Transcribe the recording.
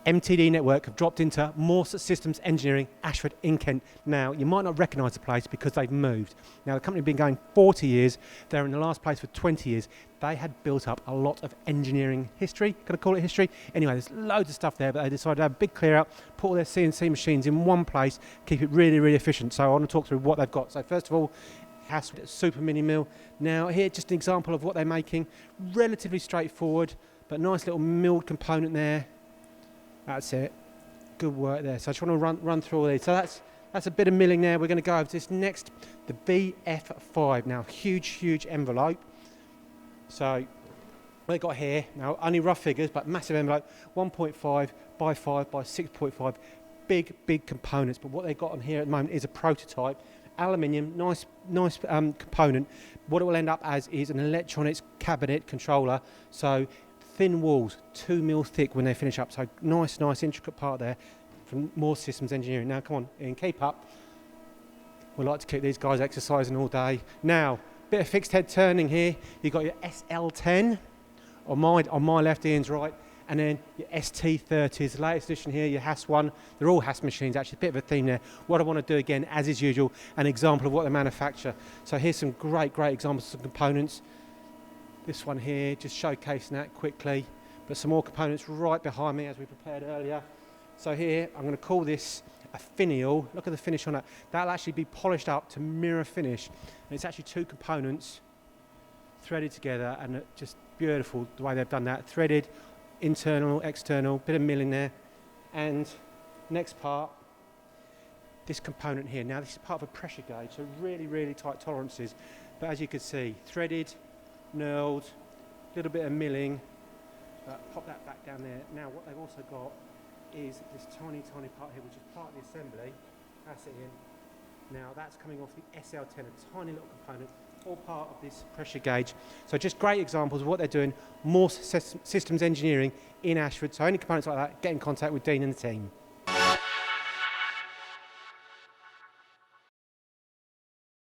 MTD Network have dropped into Morse Systems Engineering, Ashford in Kent. Now, you might not recognise the place because they've moved. Now, the company has been going 40 years. They're in the last place for 20 years. They had built up a lot of engineering history. Can I call it history? Anyway, there's loads of stuff there, but they decided to have a big clear out, put all their CNC machines in one place, keep it really, really efficient. So I want to talk through what they've got. So first of all, has a super mini mill. Now, here, just an example of what they're making. Relatively straightforward, but nice little milled component there. That's it. Good work there. So I just want to run through all these. So that's a bit of milling there. We're going to go over to this next, the BF5. Now, huge envelope. So what they've got here, now only rough figures, but massive envelope, 1.5 by 5 by 6.5. Big components. But what they've got on here at the moment is a prototype. Aluminium, nice component. What it will end up as is an electronics cabinet controller. So thin walls, 2 mil thick when they finish up. So nice intricate part there from Morse Systems Engineering. Now come on, Ian, keep up. We like to keep these guys exercising all day. Now, bit of fixed head turning here. You've got your SL10 on my left, Ian's right, and then your ST30s, the latest edition here, your HAS1. They're all HAS machines, actually, a bit of a theme there. What I want to do again, as is usual, an example of what they manufacture. So here's some great examples of some components. This one here, just showcasing that quickly, but some more components right behind me as we prepared earlier. So here, I'm going to call this a finial. Look at the finish on that. That'll actually be polished up to mirror finish. And it's actually 2 components threaded together, and just beautiful the way they've done that. Threaded, internal, external, bit of milling there. And next part, this component here. Now this is part of a pressure gauge, so really tight tolerances. But as you can see, threaded, knurled, a little bit of milling, pop that back down there. Now what they've also got is this tiny part here, which is part of the assembly. That's it in. Now that's coming off the SL10, a tiny little component, all part of this pressure gauge. So just great examples of what they're doing. Morse Systems Engineering in Ashford. So any components like that, get in contact with Dean and the team.